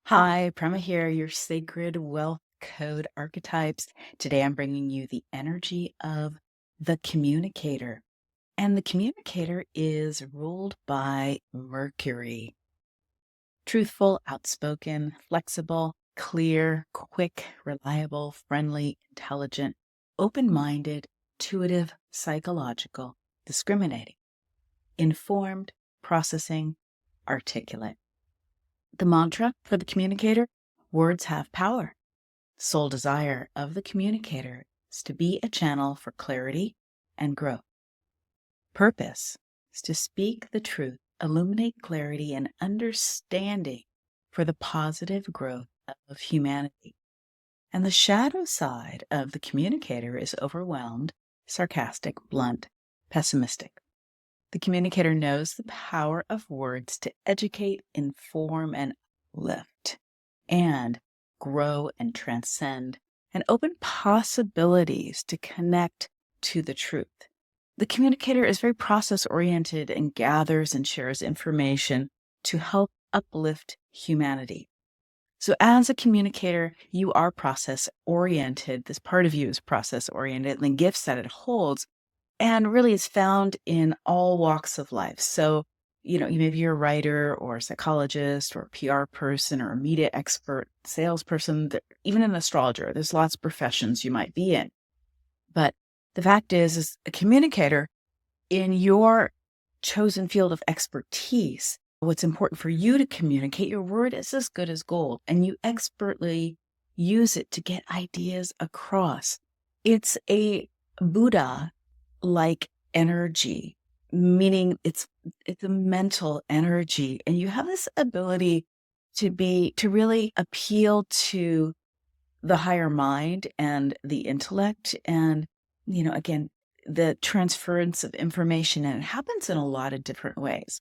Hi, Prema here, your Sacred Wealth Code Archetypes. Today I'm bringing you the energy of the communicator. And the communicator is ruled by Mercury. Truthful, outspoken, flexible, clear, quick, reliable, friendly, intelligent, open-minded, intuitive, psychological, discriminating, informed, processing, articulate. The mantra for the communicator: words have power. Sole desire of the communicator is to be a channel for clarity and growth. Purpose is to speak the truth, illuminate clarity and understanding for the positive growth of humanity. And the shadow side of the communicator is overwhelmed, sarcastic, blunt, pessimistic. The communicator knows the power of words to educate, inform, and uplift, and grow and transcend, and open possibilities to connect to the truth. The communicator is very process oriented and gathers and shares information to help uplift humanity. So, as a communicator, you are process oriented. This part of you is process oriented, and the gifts that it holds and really is found in all walks of life. So, maybe you're a writer or a psychologist or a PR person or a media expert, salesperson, even an astrologer. There's lots of professions you might be in. But the fact is a communicator in your chosen field of expertise, what's important for you to communicate, your word is as good as gold, and you expertly use it to get ideas across. It's a Buddha like energy, meaning it's a mental energy, and you have this ability to really appeal to the higher mind and the intellect, and again, the transference of information, and it happens in a lot of different ways.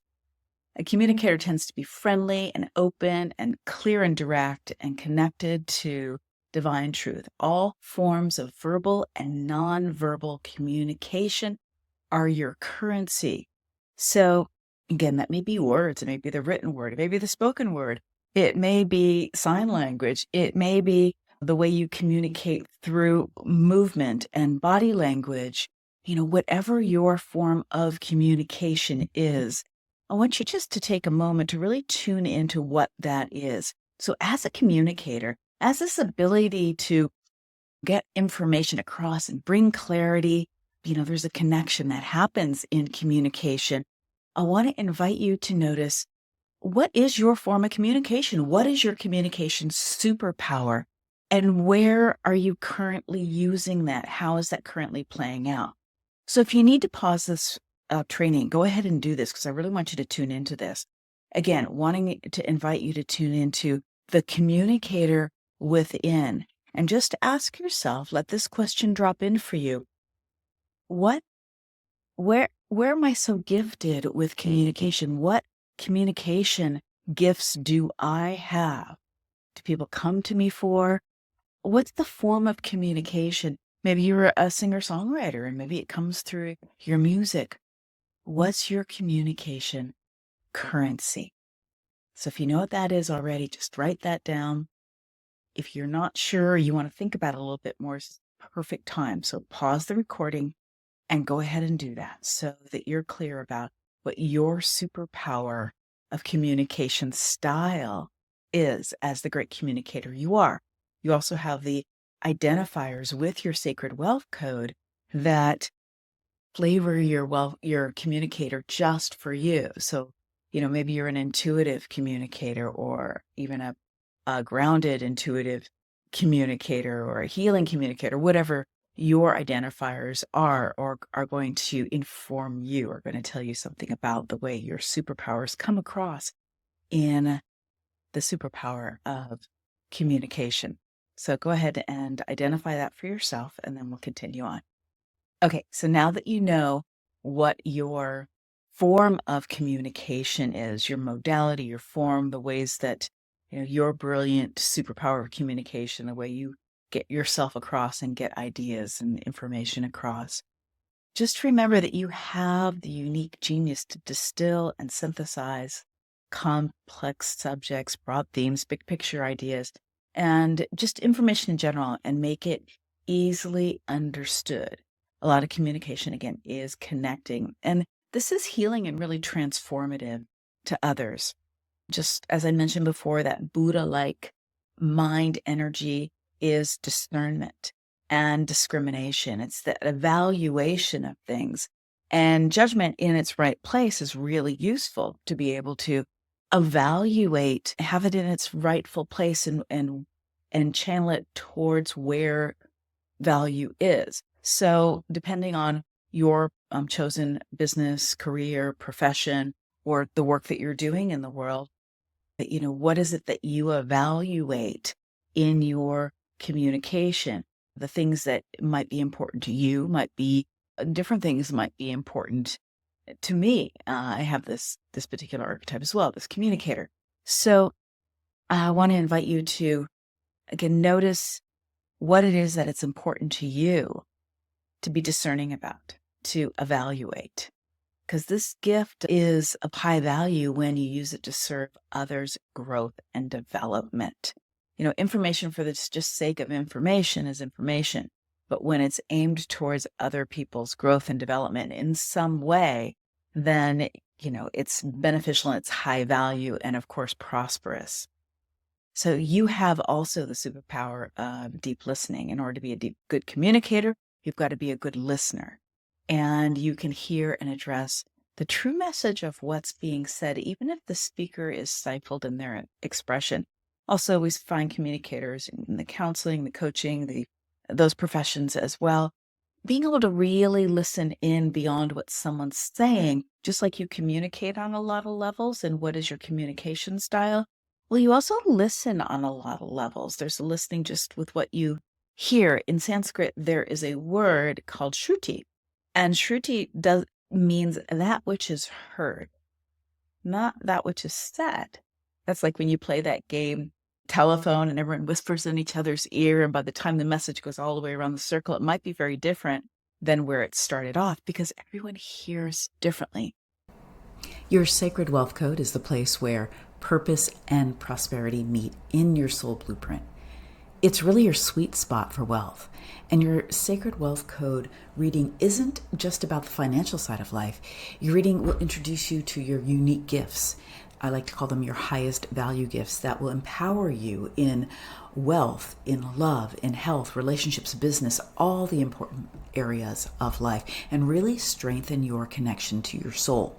A communicator tends to be friendly and open and clear and direct and connected to divine truth. All forms of verbal and nonverbal communication are your currency. So again, that may be words, it may be the written word, it may be the spoken word, it may be sign language, it may be the way you communicate through movement and body language. Whatever your form of communication is, I want you just to take a moment to really tune into what that is. So as a communicator, as this ability to get information across and bring clarity, there's a connection that happens in communication. I want to invite you to notice, what is your form of communication? What is your communication superpower? And where are you currently using that? How is that currently playing out? So if you need to pause this training, go ahead and do this, because I really want you to tune into this. Again, wanting to invite you to tune into the communicator within, and just ask yourself, let this question drop in for you. Where am I so gifted with communication? What communication gifts do I have? Do people come to me for? What's the form of communication? Maybe you're a singer-songwriter and maybe it comes through your music. What's your communication currency? So if you know what that is already, just write that down. If you're not sure, you want to think about it a little bit more, it's the perfect time. So pause the recording and go ahead and do that so that you're clear about what your superpower of communication style is as the great communicator you are. You also have the identifiers with your Sacred Wealth Code that flavor your communicator just for you. So, maybe you're an intuitive communicator, or even a grounded intuitive communicator, or a healing communicator, whatever your identifiers are, or are going to inform you, are going to tell you something about the way your superpowers come across in the superpower of communication. So go ahead and identify that for yourself, and then we'll continue on. Okay, so now that you know what your form of communication is, your modality, your form, the ways that your brilliant superpower of communication, the way you get yourself across and get ideas and information across, just remember that you have the unique genius to distill and synthesize complex subjects, broad themes, big picture ideas, and just information in general, and make it easily understood. A lot of communication, again, is connecting. And this is healing and really transformative to others. Just as I mentioned before, that Buddha-like mind energy is discernment and discrimination. It's the evaluation of things. And judgment in its right place is really useful to be able to evaluate, have it in its rightful place, and channel it towards where value is. So depending on your chosen business, career, profession, or the work that you're doing in the world, what is it that you evaluate in your communication? The things that might be important to you might be different things might be important to me. I have this particular archetype as well, this communicator. So I want to invite you to, again, notice what it is that it's important to you to be discerning about, to evaluate. Because this gift is of high value when you use it to serve others' growth and development. Information for the just sake of information is information. But when it's aimed towards other people's growth and development in some way, then, it's beneficial and it's high value and, of course, prosperous. So you have also the superpower of deep listening. In order to be a good communicator, you've got to be a good listener. And you can hear and address the true message of what's being said, even if the speaker is stifled in their expression. Also, we find communicators in the counseling, the coaching, those professions as well. Being able to really listen in beyond what someone's saying, just like you communicate on a lot of levels. And what is your communication style? Well, you also listen on a lot of levels. There's listening just with what you hear. In Sanskrit, there is a word called shruti. And shruti means that which is heard, not that which is said. That's like when you play that game, telephone, and everyone whispers in each other's ear. And by the time the message goes all the way around the circle, it might be very different than where it started off because everyone hears differently. Your Sacred Wealth Code is the place where purpose and prosperity meet in your soul blueprint. It's really your sweet spot for wealth. And your Sacred Wealth Code reading isn't just about the financial side of life. Your reading will introduce you to your unique gifts. I like to call them your highest value gifts that will empower you in wealth, in love, in health, relationships, business, all the important areas of life, and really strengthen your connection to your soul.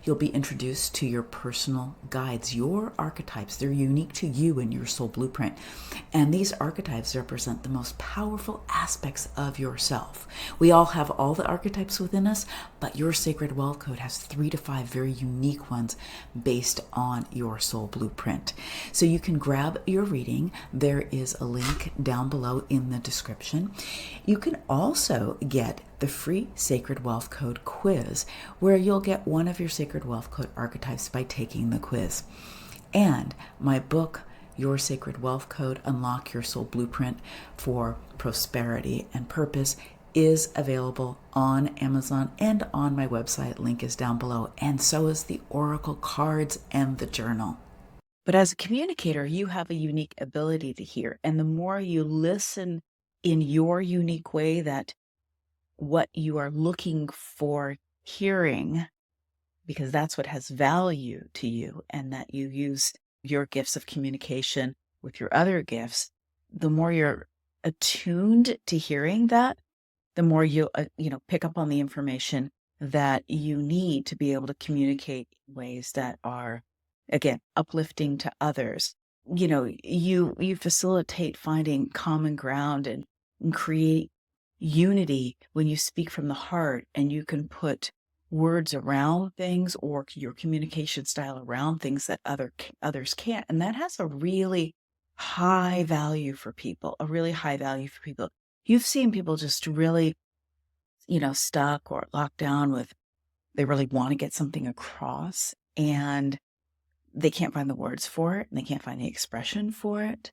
You'll be introduced to your personal guides, your archetypes. They're unique to you and your soul blueprint. And these archetypes represent the most powerful aspects of yourself. We all have all the archetypes within us, but your Sacred Wealth Code has 3 to 5 very unique ones based on your soul blueprint. So you can grab your reading. There is a link down below in the description. You can also get the free Sacred Wealth Code quiz, where you'll get one of your Sacred Wealth Code archetypes by taking the quiz. And my book, Your Sacred Wealth Code, Unlock Your Soul Blueprint for Prosperity and Purpose, is available on Amazon and on my website. Link is down below. And so is the Oracle cards and the journal. But as a communicator, you have a unique ability to hear. And the more you listen in your unique way, that what you are looking for hearing, because that's what has value to you, and that you use your gifts of communication with your other gifts, the more you're attuned to hearing that, the more you pick up on the information that you need to be able to communicate in ways that are, again, uplifting to others. You facilitate finding common ground and create unity when you speak from the heart, and you can put words around things or your communication style around things that others can't. And that has a really high value for people, You've seen people just really, stuck or locked down with, they really want to get something across and they can't find the words for it and they can't find the expression for it.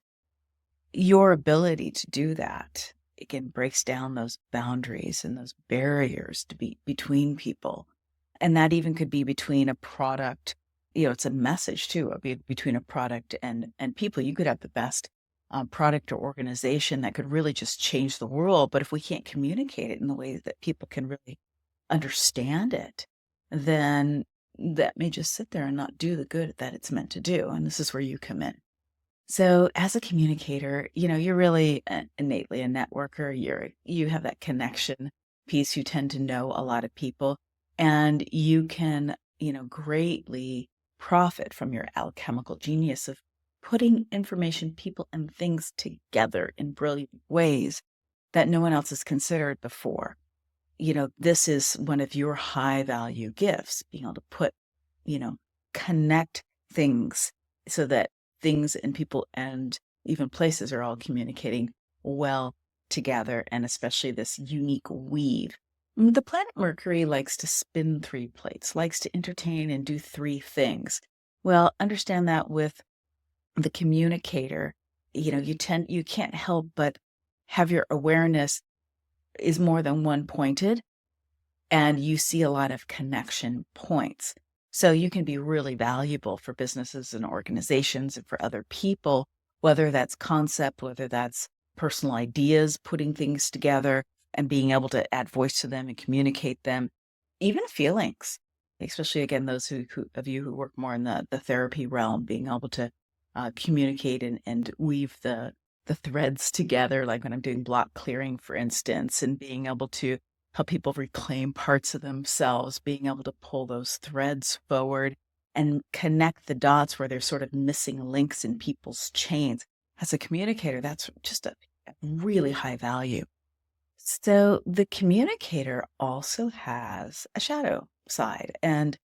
Your ability to do that, again, breaks down those boundaries and those barriers to be between people. And that even could be between a product it's a message too, between a product and people. You could have the best product or organization that could really just change the world, but if we can't communicate it in the way that people can really understand it, then that may just sit there and not do the good that it's meant to do. And this is where you come in. So as a communicator, you're really innately a networker. You have that connection piece. You tend to know a lot of people, and you can, greatly profit from your alchemical genius of putting information, people, and things together in brilliant ways that no one else has considered before. This is one of your high value gifts, being able to connect things so that things and people and even places are all communicating well together, and especially this unique weave. The planet Mercury likes to spin three plates, likes to entertain and do three things. Well, understand that with the communicator, you can't help but have your awareness is more than one pointed, and you see a lot of connection points. So you can be really valuable for businesses and organizations and for other people, whether that's concept, whether that's personal ideas, putting things together and being able to add voice to them and communicate them, even feelings, especially again, those of you who work more in the therapy realm, being able to communicate and weave the threads together, like when I'm doing block clearing, for instance, and being able to help people reclaim parts of themselves, being able to pull those threads forward and connect the dots where there's sort of missing links in people's chains. As a communicator, that's just a really high value. So the communicator also has a shadow side, and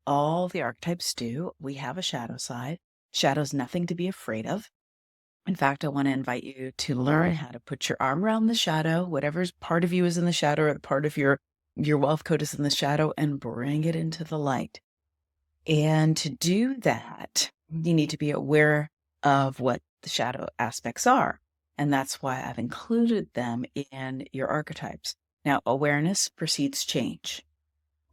all the archetypes do. We have a shadow side. Shadow's nothing to be afraid of. In fact, I want to invite you to learn how to put your arm around the shadow, whatever's part of you is in the shadow, or the part of your wealth code is in the shadow, and bring it into the light. And to do that, you need to be aware of what the shadow aspects are. And that's why I've included them in your archetypes. Now, awareness precedes change.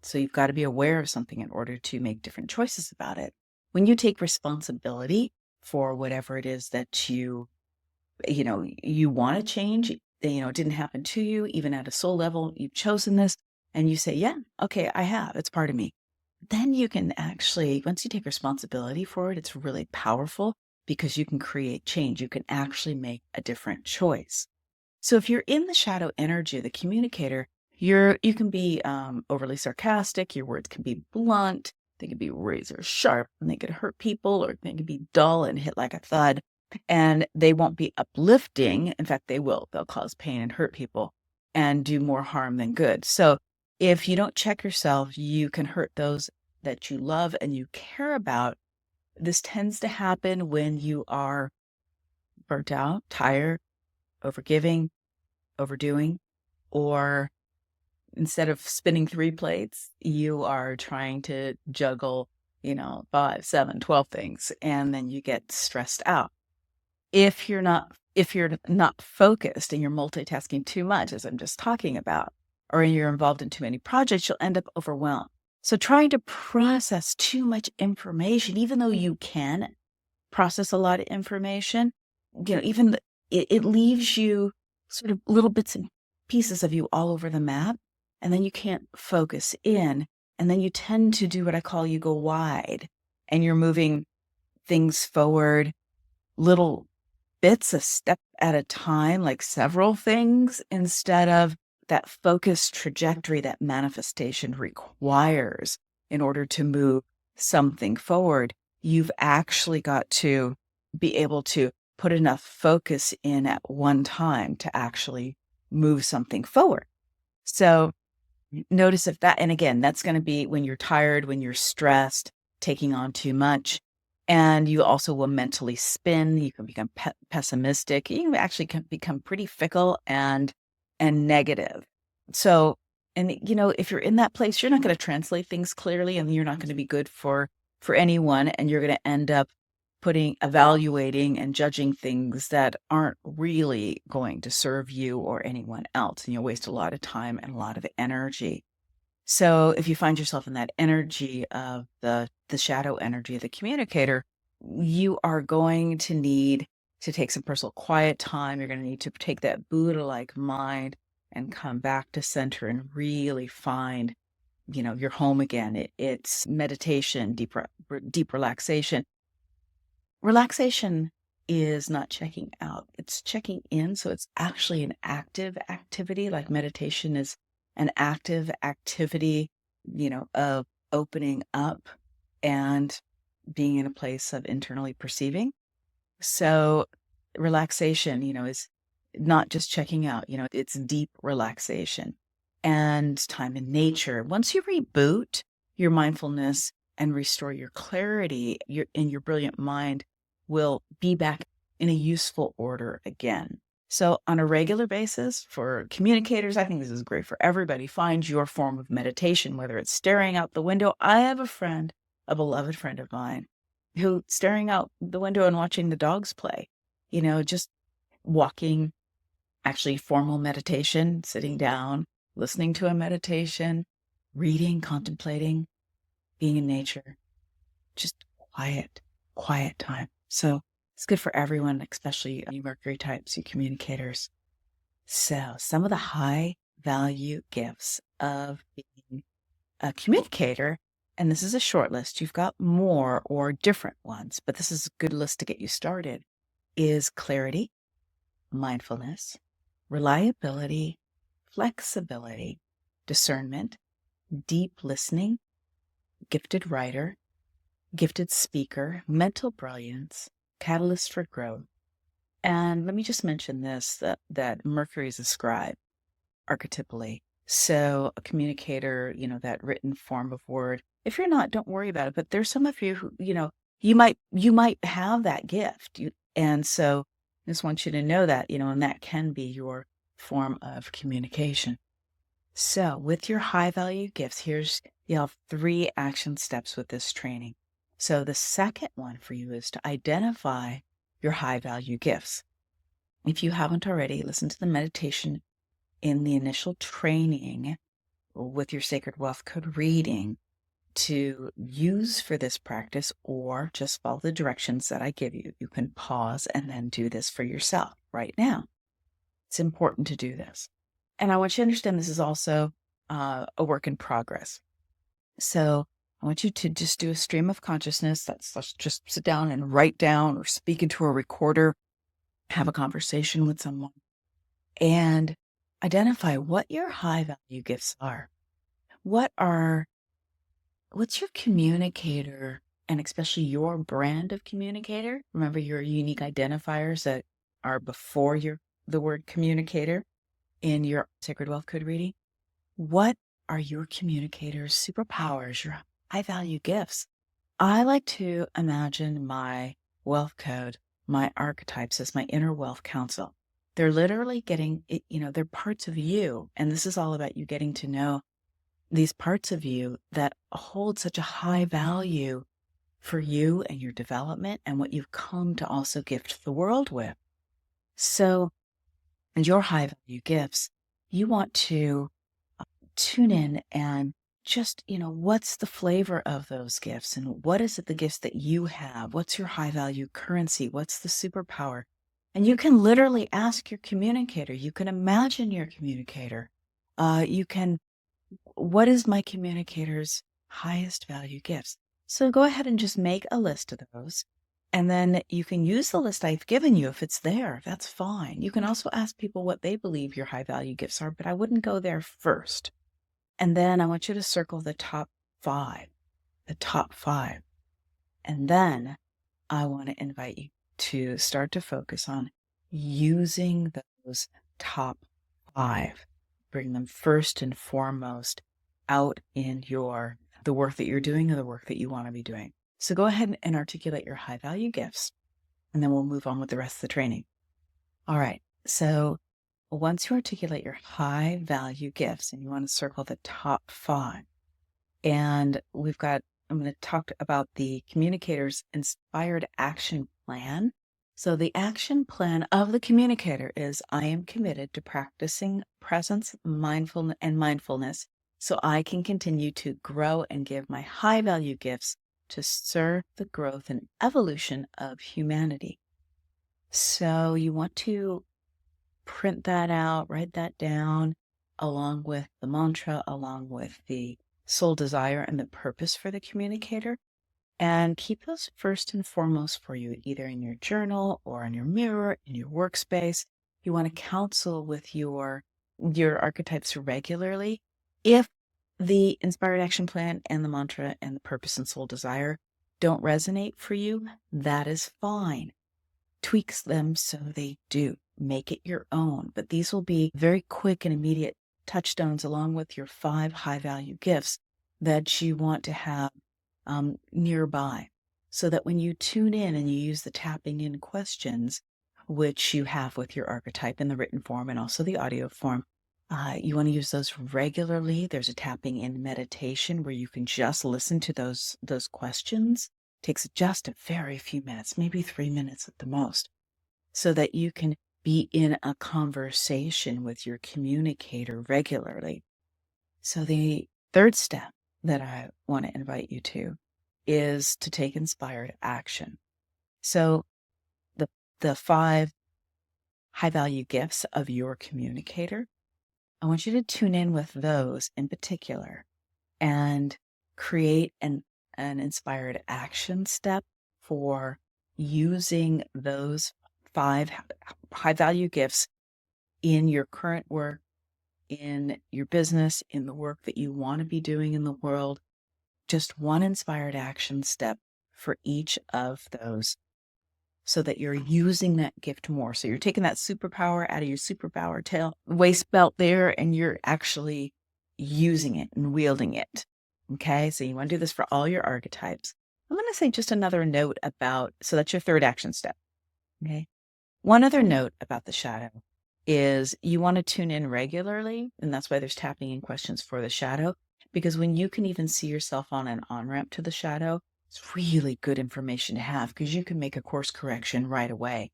So you've got to be aware of something in order to make different choices about it. When you take responsibility for whatever it is that you want to change, it didn't happen to you, even at a soul level, you've chosen this, and you say, yeah, okay, I have, it's part of me. Then you can actually, once you take responsibility for it, it's really powerful because you can create change. You can actually make a different choice. So if you're in the shadow energy of the communicator, you can be overly sarcastic. Your words can be blunt. They can be razor sharp, and they could hurt people, or they can be dull and hit like a thud. And they won't be uplifting. In fact, they will. They'll cause pain and hurt people and do more harm than good. So if you don't check yourself, you can hurt those that you love and you care about. This tends to happen when you are burnt out, tired, overgiving, overdoing, or instead of spinning three plates, you are trying to juggle, 5, 7, 12 things, and then you get stressed out. If you're not focused and you're multitasking too much, as I'm just talking about, or you're involved in too many projects, you'll end up overwhelmed. So trying to process too much information, even though you can process a lot of information, it leaves you sort of little bits and pieces of you all over the map, and then you can't focus in, and then you tend to do what I call you go wide, and you're moving things forward, little bits, a step at a time, like several things, instead of that focused trajectory that manifestation requires in order to move something forward. You've actually got to be able to put enough focus in at one time to actually move something forward. So notice if that, and again, that's going to be when you're tired, when you're stressed, taking on too much. And you also will mentally spin. You can become pessimistic. You actually can become pretty fickle and negative. So, and if you're in that place, you're not going to translate things clearly, and you're not going to be good for anyone. And you're going to end up evaluating and judging things that aren't really going to serve you or anyone else. And you'll waste a lot of time and a lot of energy. So if you find yourself in that energy of the shadow energy of the communicator, you are going to need to take some personal quiet time. You're going to need to take that Buddha-like mind and come back to center and really find, your home again. It's meditation, deep relaxation. Relaxation is not checking out, it's checking in. So it's actually an active activity, like meditation is an active activity, of opening up and being in a place of internally perceiving. So relaxation, is not just checking out, it's deep relaxation and time in nature. Once you reboot your mindfulness and restore your clarity, your brilliant mind will be back in a useful order again. So on a regular basis for communicators, I think this is great for everybody. Find your form of meditation, whether it's staring out the window. I have a beloved friend of mine, who staring out the window and watching the dogs play, just walking, actually formal meditation, sitting down, listening to a meditation, reading, contemplating, being in nature, just quiet time. So it's good for everyone, especially you Mercury types, you communicators. So some of the high value gifts of being a communicator, and this is a short list, you've got more or different ones, but this is a good list to get you started, is clarity, mindfulness, reliability, flexibility, discernment, deep listening, gifted writer, gifted speaker, mental brilliance, catalyst for growth. And let me just mention this, that Mercury is a scribe archetypally. So a communicator, that written form of word. If you're not, don't worry about it. But there's some of you who, you might have that gift. And so I just want you to know that, and that can be your form of communication. So with your high value gifts, you'll have 3 action steps with this training. So the second one for you is to identify your high value gifts. If you haven't already, listen to the meditation in the initial training with your Sacred Wealth Code reading to use for this practice, or just follow the directions that I give you. You can pause and then do this for yourself right now. It's important to do this. And I want you to understand this is also a work in progress. So I want you to just do a stream of consciousness. Let's just sit down and write down or speak into a recorder, have a conversation with someone, and identify what your high value gifts are. What's your communicator, and especially your brand of communicator? Remember your unique identifiers that are before the word communicator in your Sacred Wealth Code reading. What are your communicator's superpowers, your high value gifts? I like to imagine my wealth code, my archetypes, as my inner wealth council. They're literally getting, they're parts of you. And this is all about you getting to know these parts of you that hold such a high value for you and your development and what you've come to also gift the world with. So, and your high value gifts, you want to tune in and just, what's the flavor of those gifts, and what is it, the gifts that you have? What's your high value currency? What's the superpower? And you can literally ask your communicator. You can imagine your communicator. What is my communicator's highest value gifts? So go ahead and just make a list of those. And then you can use the list I've given you if it's there. That's fine. You can also ask people what they believe your high value gifts are, but I wouldn't go there first. And then I want you to circle the top 5. And then I want to invite you to start to focus on using those top 5. Bring them first and foremost out in the work that you're doing or the work that you want to be doing. So go ahead and articulate your high value gifts, and then we'll move on with the rest of the training. All right. So once you articulate your high value gifts, and you want to circle the top 5, and I'm going to talk about the communicator's inspired action plan. So the action plan of the communicator is, I am committed to practicing presence, mindfulness, so I can continue to grow and give my high value gifts to serve the growth and evolution of humanity. So you want to print that out, write that down, along with the mantra, along with the soul desire and the purpose for the communicator. And keep those first and foremost for you, either in your journal or on your mirror, in your workspace. You want to counsel with your archetypes regularly. If the inspired action plan and the mantra and the purpose and soul desire don't resonate for you, that is fine. Tweaks them so they do. Make it your own. But these will be very quick and immediate touchstones along with your 5 high value gifts that you want to have nearby, so that when you tune in and you use the tapping in questions, which you have with your archetype in the written form and also the audio form, you want to use those regularly. There's a tapping in meditation where you can just listen to those questions. It takes just a very few minutes, maybe 3 minutes at the most, so that you can be in a conversation with your communicator regularly. So the third step that I want to invite you to is to take inspired action. So the 5 high value gifts of your communicator, I want you to tune in with those in particular and create an inspired action step for using those 5 high value gifts in your current work, in your business, in the work that you want to be doing in the world. Just one inspired action step for each of those, so that you're using that gift more. So you're taking that superpower out of your superpower tail waist belt there, and you're actually using it and wielding it. Okay, so you want to do this for all your archetypes. I'm going to say just another note about, so that's your third action step. Okay. One other note about the shadow is you want to tune in regularly, and that's why there's tapping in questions for the shadow, because when you can even see yourself on an on-ramp to the shadow, it's really good information to have, because you can make a course correction right away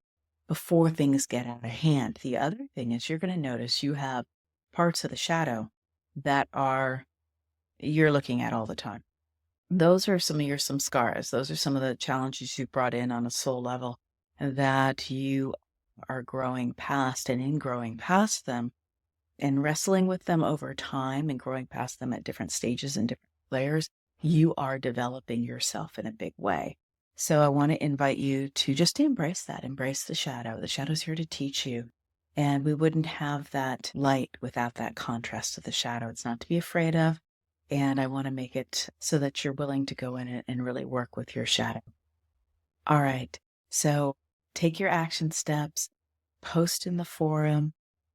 before things get out of hand. The other thing is you're going to notice you have parts of the shadow that you're looking at all the time. Those are some of your scars. Those are some of the challenges you brought in on a soul level that you are growing past, and in growing past them and wrestling with them over time and growing past them at different stages and different layers, you are developing yourself in a big way. So I want to invite you to just embrace that, embrace the shadow. The shadow's here to teach you. And we wouldn't have that light without that contrast of the shadow. It's not to be afraid of. And I want to make it so that you're willing to go in and really work with your shadow. All right. So take your action steps, post in the forum.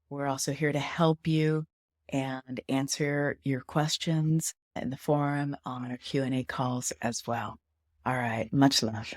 We're also here to help you and answer your questions in the forum on our Q&A calls as well. All right. Much love.